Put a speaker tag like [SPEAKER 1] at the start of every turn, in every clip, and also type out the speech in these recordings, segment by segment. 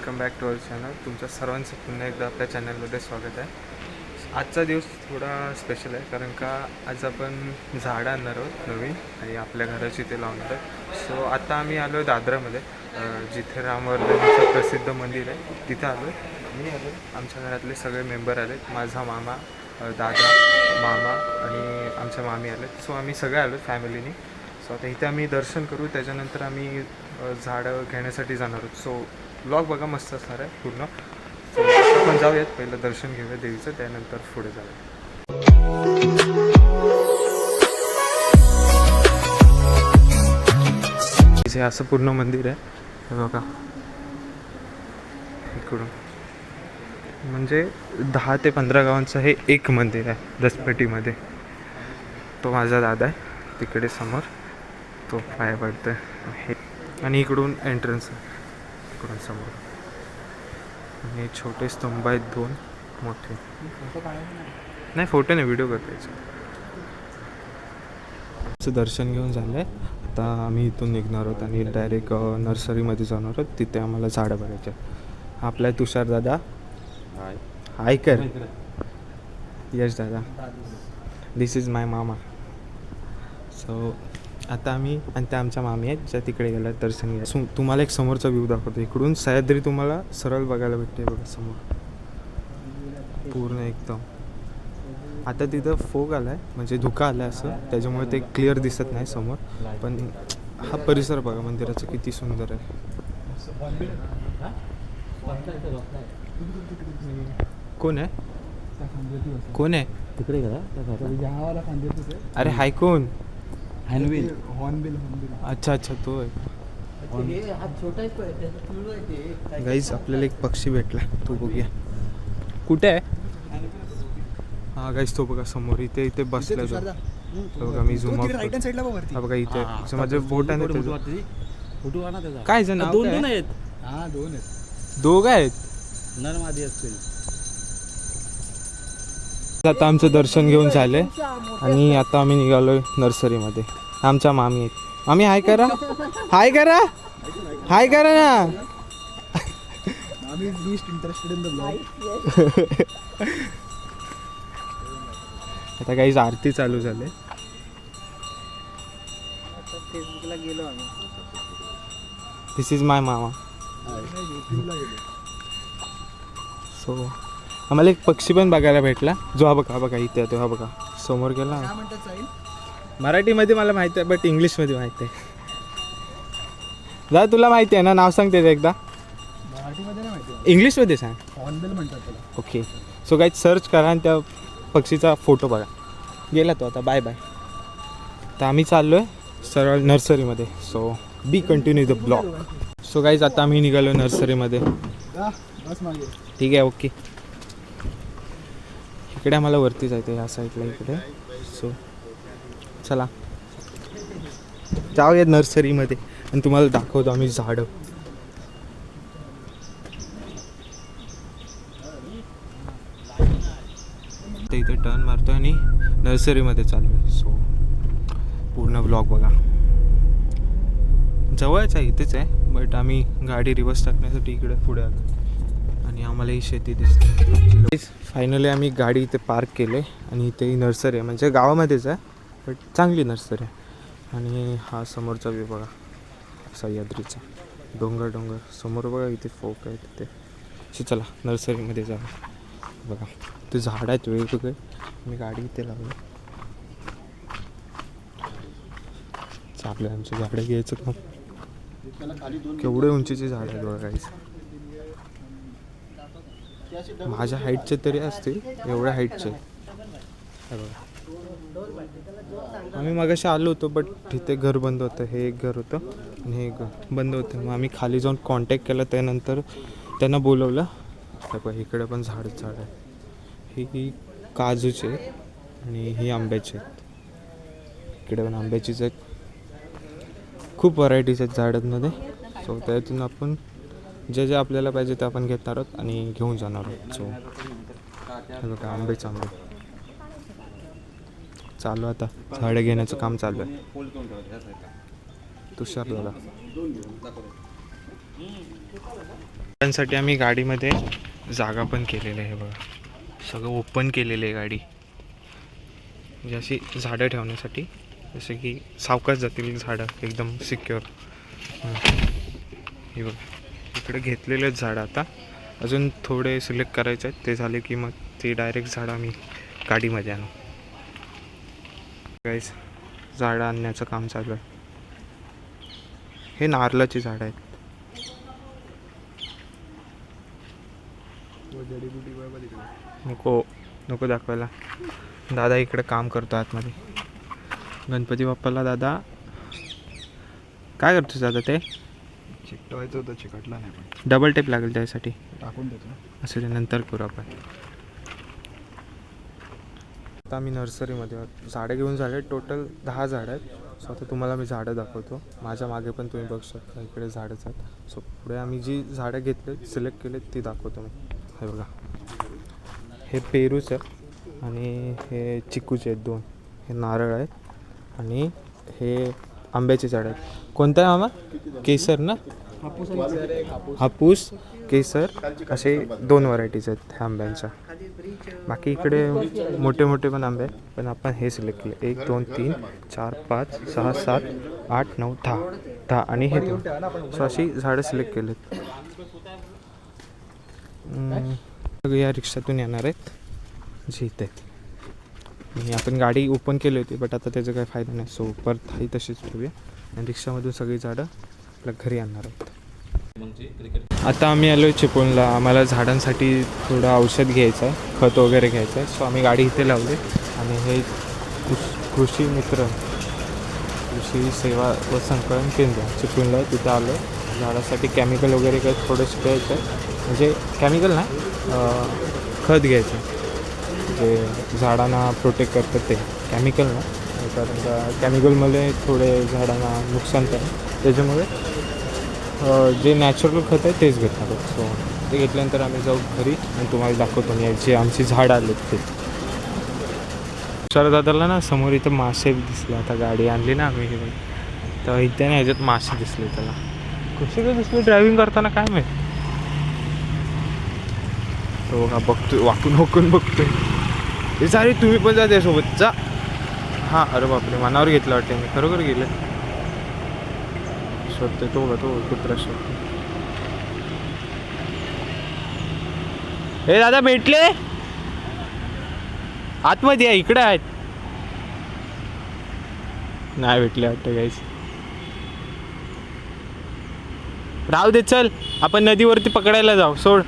[SPEAKER 1] Welcome back to our channel. तुमच्या सर्वांचं पुन्हा एकदा आपल्या चॅनलमध्ये स्वागत आहे. आजचा दिवस थोडा स्पेशल आहे कारण का आज आपण झाडं आणणार आहोत नवीन आणि आपल्या घराची ते लावणार आहोत. सो आता आम्ही आलो आहे दादरामध्ये, जिथे रामवर्धनचं प्रसिद्ध मंदिर आहे तिथे आलो आहे. मी आलो, आमच्या घरातले सगळे मेंबर आले, माझा मामा, दादा, मामा आणि आमच्या मामी आले. सो आम्ही सगळे आलो फॅमिलीने. सो आता इथे आम्ही दर्शन करू, त्याच्यानंतर आम्ही झाडं घेण्यासाठी जाणार आहोत. सो ब्लॉग बघा, मस्त असणार आहे पूर्ण. सो आपण जाऊयात, पहिलं दर्शन घेऊया देवीचं, त्यानंतर पुढे जाऊया. हे असं पूर्ण मंदिर आहे, हे बघा. इकडून म्हणजे 10 ते 15 गावांचं हे एक मंदिर आहे दसपेटीमध्ये. तो माझा दादा आहे तिकडे समोर, तो पाया पडतोय हे. आणि इकडून एंट्रन्स आहे, इकडून समोर. आणि छोटे स्तंभ आहेत 2 मोठे. नाही, फोटो नाही, व्हिडिओ करतायचं. असं दर्शन घेऊन झालं आहे. आता आम्ही इथून निघणार आहोत आणि डायरेक्ट नर्सरीमध्ये जाणार आहोत. तिथे आम्हाला झाडं बघायचे. आपला तुषार दादा, हाय कर. यश दादा, दिस इज माय मामा. सो आता आम्ही आणि त्या आमच्या मामी आहेत ज्या तिकडे गेल्या दर्शन घ्या. तुम्हाला एक समोरचा व्ह्यू दाखवतो. इकडून सह्याद्री तुम्हाला सरळ बघायला भेटते बघा समोर, पूर्ण एकदम. आता तिथं फोग आला आहे, म्हणजे धुका आला आहे असं, त्याच्यामुळे ते क्लिअर दिसत नाही समोर. पण हा परिसर बघा मंदिराचा किती सुंदर आहे. कोण आहे, कोण आहे
[SPEAKER 2] तिकडे गेला?
[SPEAKER 1] अरे हाय कोण?
[SPEAKER 2] हॉर्नबिल.
[SPEAKER 1] अच्छा अच्छा, तो आहे. गाईज आपल्याला एक पक्षी भेटला, तो बघूया कुठे आहे. हा गाईज, तो बघा समोर, इथे इथे बसला बघा. मी झूम आउट, हा बघा इथे असं माझं बोट आहे ना त्याचं. काय जण
[SPEAKER 2] दोन आहेत.
[SPEAKER 1] दोघं आहेत.
[SPEAKER 2] नर मादी असतील.
[SPEAKER 1] आता आमचं दर्शन घेऊन झाले आणि आता आम्ही निघालोय नर्सरीमध्ये. आमच्या मामी आहेत. मामी हाय करा, हाय करा, हाय करा ना. आता काही आरती चालू झाले.
[SPEAKER 2] फेसबुकला गेलो आम्ही.
[SPEAKER 1] दिस इज माय मामा. सो आम्हाला एक पक्षी पण बघायला भेटला, जो हा बघा, हा बघा इथे, तो हा बघा समोर गेला. मराठीमध्ये मला माहिती आहे, बट इंग्लिशमध्ये माहिती आहे. दादा तुला माहिती आहे ना, नाव सांग त्याचं एकदा. इंग्लिशमध्ये सांग.
[SPEAKER 2] हॉर्नबिल म्हणतात त्याला.
[SPEAKER 1] ओके. सो काही सर्च करा आणि त्या पक्षीचा फोटो बघा. गेला तो आता, बाय बाय. तर आम्ही चाललो आहे सरळ नर्सरीमध्ये. So B continue the blog. So guys आता आम्ही निघालो नर्सरीमध्ये. ठीक आहे, ओके. इकडे आम्हाला वरती जायचं आहे, ह्या साईडला इकडे. सो चला जाऊया नर्सरीमध्ये आणि तुम्हाला दाखवतो आम्ही झाडं. ते इथे टर्न मारतो आणि नर्सरीमध्ये चालू आहे. सो पूर्ण ब्लॉग बघा. जवळच आहे, इथेच आहे, बट आम्ही गाडी रिवर्स टाकण्यासाठी इकडे पुढे आलो आणि आम्हाला ही शेती दिसते. फायनली आम्ही गाडी इथे पार्क केले आणि इथे ही नर्सरी आहे, म्हणजे गावामध्येच आहे बट चांगली नर्सरी आहे. आणि हा समोरचा व्ह्यू बघा सह्याद्रीचा, डोंगर डोंगर समोर बघा, इथे फोक आहे तिथे. चला नर्सरीमध्ये जाऊ. बघा ते झाड आहेत वेगवेगळे. मी गाडी इथे लावली, चाललं आमची झाडं घ्यायचं काम. केवढे उंचीचे झाड आहेत बघा काहीच. माझ्या हाईटचे तरी असतील, एवढ्या हाईटचे. बघा आम्ही मगाशी आलो होतो, बट तिथे घर बंद होतं. हे एक घर होतं आणि हे घर बंद होतं. मग आम्ही खाली जाऊन कॉन्टॅक्ट केला, त्यानंतर त्यांना बोलवलं. बघा इकडे पण झाड आहे. ही काजूचे आणि ही आंब्याचे आहेत. इकडे पण आंब्याचीच आहेत. खूप व्हरायटीज आहेत झाडांमध्ये. सो त्यातून आपण जे जे आपल्याला पाहिजे ते आपण घेणार आहोत आणि घेऊन जाणार आहोत. सो हे बघा आंबेच आंबे चालू. आता झाडं घेण्याचं काम चालू आहे. तुषार दादा त्यांसाठी आम्ही गाडीमध्ये जागा पण केलेली आहे बघा, सगळं ओपन केलेलं आहे गाडी, म्हणजे अशी झाडं ठेवण्यासाठी, जसे की सावकाश जातील झाडं एकदम सिक्युअर. हे बघा इकडे घेतलेलेच झाडं, आता अजून थोडे सिलेक्ट करायचे आहेत, ते झाले की मग ते डायरेक्ट झाडं आम्ही गाडीमध्ये आणू. गाईस झाडं आणण्याचं काम चालू आहे. हे नारळाची झाडं आहेत. नको नको दाखवायला, दादा इकडे काम करतो आतमध्ये. गणपती बाप्पाला दादा काय करतोस दादा? ते
[SPEAKER 2] चिकटवायचं होतं, चिकटला नाही पण
[SPEAKER 1] डबल टेप लागेल त्यासाठी,
[SPEAKER 2] टाकून देतो.
[SPEAKER 1] असं ते नंतर करू आपण. आता आम्ही नर्सरीमध्ये झाडं घेऊन झाले, टोटल 10 झाडं आहेत. सो आता तुम्हाला मी झाडं दाखवतो. माझ्या मागे पण तुम्ही बघू शकता, इकडे झाडंच आहेत. सो पुढे आम्ही जी झाडं घेतले सिलेक्ट केलेत ती दाखवतो मी. हे बघा, हे पेरूचं आहे आणि हे चिकूचे आहेत 2. हे नारळ आहेत आणि हे आंब्याचे झाड आहेत. कोणतं आहे मामा? केसर ना? हापूस, केसर असे 2 व्हरायटीज आहेत ह्या आंब्यांच्या. बाकी इकडे मोठे मोठे पण आंबे आहेत, पण आपण हे सिलेक्ट केले. 1 2 3 4 5 6 7 8 9 10 आणि हे 2. सो अशी झाडं सिलेक्ट केलेत. या रिक्षातून येणार आहेत जे इथे आणि आपण गाडी ओपन केली होती, बट आता त्याचा काही फायदा नाही. सो परत ही तशीच ठेवूया आणि रिक्षामधून सगळी झाडं आपल्या घरी आणणार आहोत. आता आम्ही आलो आहे चिपळूणला. आम्हाला झाडांसाठी थोडं औषध घ्यायचं आहे, खत वगैरे घ्यायचं आहे. सो आम्ही गाडी इथे लावली आणि हे कृषी मित्र कृषी सेवा व संकलन केंद्र चिपळूणला तिथे आलो आहे. झाडासाठी केमिकल वगैरे काही थोडंसं घ्यायचं आहे, म्हणजे केमिकल नाही, खत घ्यायचं जे झाडांना प्रोटेक्ट करतं, ते केमिकल ना, कारण का केमिकलमध्ये थोडे झाडांना नुकसान आहे. त्याच्यामुळे जे नॅचरल खत आहे तेच घेतणार आहोत. सो ते घेतल्यानंतर आम्ही जाऊ घरी आणि तुम्हाला दाखवतो मी जे आमची झाडं आलेत ते. दादाला ना समोर इथं मासे दिसले. आता गाडी आणली ना आम्ही तर इथे ना ह्याच्यात मासे दिसले त्याला. कसे काय दिसले ड्रायव्हिंग करताना काय माहीत. तो बघा बघतोय, वाकून बघतोय. हे सारे तुम्ही पण जा त्यासोबत जा. हां अरे बापरे, मनावर घेतलं वाटते मी, खरोखर गेले. शोधते तो बघा, तो कुत्रा शोधते. हे दादा भेटले आतमध्ये, आहे इकडे आहेत. नाही भेटले वाटतं गाईस. राहू दे, चल आपण नदीवरती पकडायला जाऊ, सोड.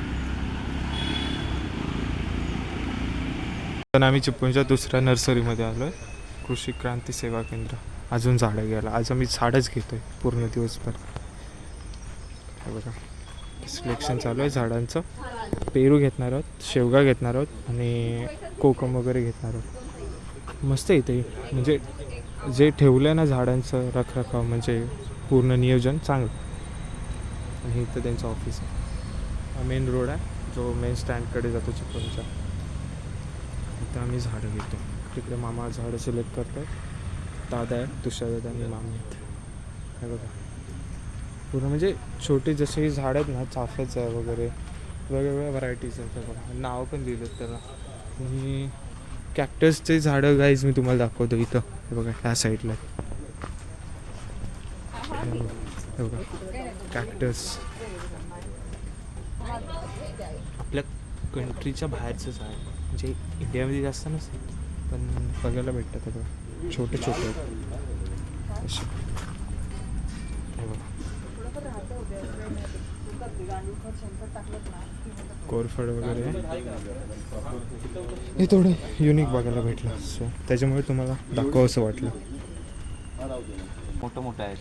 [SPEAKER 1] पण आम्ही चिपळूणच्या दुसऱ्या नर्सरीमध्ये आलो आहे, कृषी क्रांती सेवा केंद्र. अजून झाडं घ्यायला आज आम्ही झाडच घेतो आहे पूर्ण दिवसभर. हे बघा सिलेक्शन चालू आहे झाडांचं. पेरू घेतणार आहोत, शेवगा घेतणार आहोत आणि कोकम वगैरे घेतणार आहोत. मस्त इथे म्हणजे जे ठेवलं आहे ना झाडांचं रखरखाव, म्हणजे पूर्ण नियोजन चांगलं. आणि इथं त्यांचं ऑफिस आहे. हा मेन रोड आहे जो मेन स्टँडकडे जातो चिपळूणच्या. इथं आम्ही झाडं घेतो. तिकडे मामा झाडं सिलेक्ट करतात, दादा आहे, तुषार दादा आणि मामी आहेत. हे बघा पूर्ण म्हणजे छोटे जसे झाडं आहेत ना, चाफ्याचं आहे वगैरे वेगवेगळ्या व्हरायटीज आहेत. बघा नाव पण दिलं त्याला. आणि कॅक्टसचे झाडं गाईज मी तुम्हाला दाखवतो इथं. हे बघा ह्या साईडला हे बघा कॅक्टस. आपल्या कंट्रीच्या बाहेरचं झाड, म्हणजे इंडियामध्ये जास्त नसतं पण बघायला भेटतं. ते बघा छोटे छोटे आहेत असे. हे बघा कोरफड वगैरे हे थोडं युनिक बघायला भेटलं. सो त्याच्यामुळे तुम्हाला दाखव असं वाटलं.
[SPEAKER 2] मोठं मोठं आहेत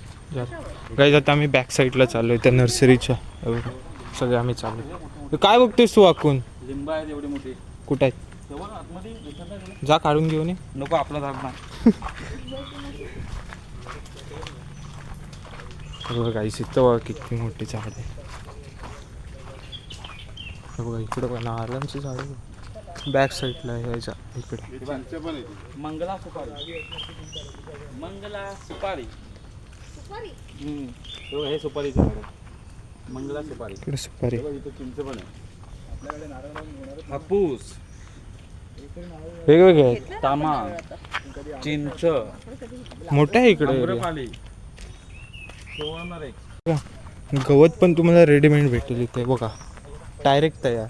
[SPEAKER 1] गाईज. आता आम्ही बॅक साईडला चाललो आहे त्या नर्सरीच्या. सगळे आम्ही चाललो. काय बघतोयस तू वाकून?
[SPEAKER 2] लिंब आहेत एवढे मोठे.
[SPEAKER 1] कुठं आहेत? जा काढून घेऊन ये.
[SPEAKER 2] नको आपला झाड ना.
[SPEAKER 1] बघा इथं बघा किती मोठे झाड आहे. बघा इकडं बघा नारळांची झाड बॅक साईडला आहे ह्याच्या इकडे.
[SPEAKER 2] मंगला सुपारी, मंगला सुपारी. हे सुपारीचं झाड आहे. मंगला सुपारी.
[SPEAKER 1] इकडे सुपारी.
[SPEAKER 2] हे बघ, इथं चिंच पण आहे. हापूस,
[SPEAKER 1] वेगवेगळे आहेत.
[SPEAKER 2] तामा, चिंच,
[SPEAKER 1] मोठे आहे इकडे area.
[SPEAKER 2] आम्रपाली, शेवळणार एक.
[SPEAKER 1] गवत पण तुम्हाला रेडीमेड भेटेल इथे बघा, डायरेक्ट तयार.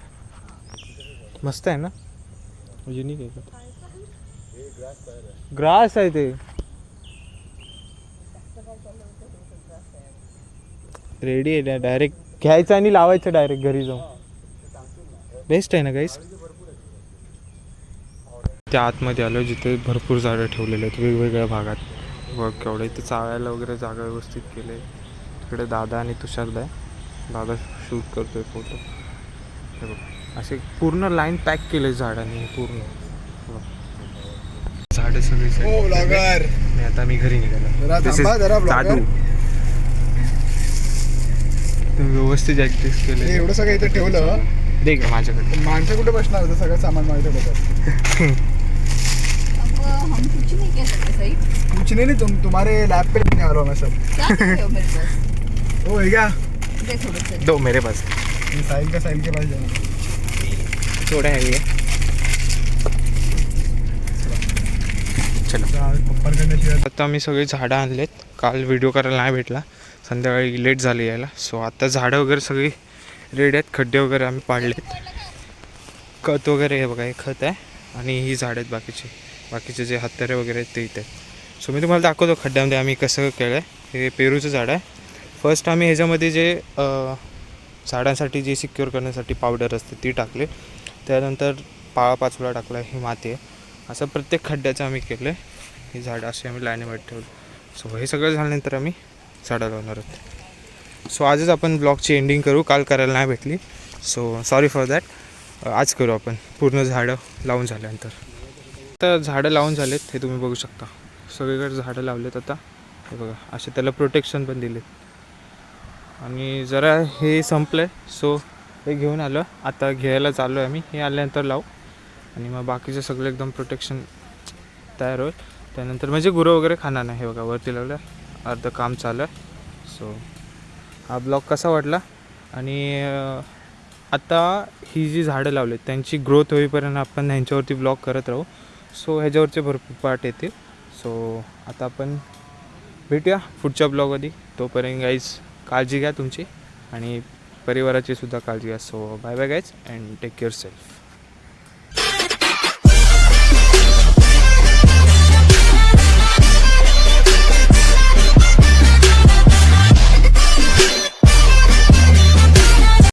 [SPEAKER 1] मस्त आहे ना, युनिक आहे. ग्रास आहे ते, रेडी आहे. डायरेक्ट घ्यायचं आणि लावायचं डायरेक्ट घरी जाऊन. बेस्ट आहे ना गाईस. त्या आतमध्ये आलो जिथे भरपूर झाडं ठेवलेले आहेत वेगवेगळ्या भागात. बघ केवढे इथे चावायला वगैरे जागा व्यवस्थित केले. तिकडे दादा आणि तुषारदा आहे. दादा शूट करतोय फोटो. हे बघ असे पूर्ण लाईन पॅक केले झाडांनी पूर्ण. झाडं सगळी set आणि आता मी घरी निघालो. This is जादू. तुम्ही व्यवस्थित ऍक्टिव्ह केले.
[SPEAKER 3] एवढं सगळं इथे ठेवलं
[SPEAKER 1] दे इकडे माझ्याकडे.
[SPEAKER 3] माणसं कुठे बसणार होतं, सगळं सामान माझ्या ठेवलं.
[SPEAKER 4] अब हम कुछ नहीं कह सकते सही.
[SPEAKER 3] कुछ नहीं, तुम्हारे लैब पे लेने वाला हूँ मैं सब.
[SPEAKER 4] क्या कर रहे हो मेरे पास?
[SPEAKER 3] ओ है क्या?
[SPEAKER 4] दे थोड़े से.
[SPEAKER 1] दो मेरे पास.
[SPEAKER 3] साहिल के पास जाना.
[SPEAKER 1] थोड़ा है ये. चलो.
[SPEAKER 3] पप्पा करण्याशिवाय
[SPEAKER 1] आता मी सगळी झाडं आणलेत. काल व्हिडिओ करायला नाही भेटला, संध्याकाळी लेट झाली यायला. सो आता झाडं वगैरे सगळी रेडी आहेत. खड्डे वगैरे आम्ही पाडलेत. खत वगैरे हे बघा, हे खत आहे आणि ही झाडं आहेत बाकीचे जे हत्यारे वगैरे आहेत ते इथे आहेत. सो मी तुम्हाला दाखवतो खड्ड्यामध्ये आम्ही कसं केलं आहे. हे पेरूचं झाड आहे. फर्स्ट आम्ही ह्याच्यामध्ये जे झाडांसाठी जे सिक्युअर करण्यासाठी पावडर असते ती टाकली. त्यानंतर पाचोळा टाकला, ही माती आहे. असं प्रत्येक खड्ड्याचं आम्ही केलं आहे. ही झाडं अशी आम्ही लाईनीमध्ये ठेवली. सो हे सगळं झाल्यानंतर आम्ही झाडं लावणार आहोत. सो आजच आपण ब्लॉगची एंडिंग करू, काल करायला नाही भेटली. So sorry for that. आज करू आपण पूर्ण झाडं लावून झाल्यानंतर. तर झाडं लावून झालेत, हे तुम्ही बघू शकता. सगळीकडे झाडं लावलेत आता. हे बघा असे त्याला प्रोटेक्शन पण दिलेत. आणि जरा हे संपलं आहे, सो हे घेऊन आलो. आता घ्यायला चाललो आहे आम्ही. हे आल्यानंतर लावू आणि मग बाकीचं सगळं एकदम प्रोटेक्शन तयार होईल. त्यानंतर म्हणजे गुरं वगैरे खाणार नाही. हे बघा वरती लावलं, अर्धं काम चालू आहे. सो हा ब्लॉग कसा वाटला. आणि आता ही जी झाडं लावलीत त्यांची ग्रोथ होईपर्यंत आपण ह्यांच्यावरती ब्लॉग करत राहू. सो ह्याच्यावरचे भरपूर पार्ट येतील. सो आता आपण भेटूया पुढच्या ब्लॉगमध्ये. तोपर्यंत गाईज काळजी घ्या तुमची आणि परिवाराची सुद्धा काळजी घ्या. So bye bye guys and take care self.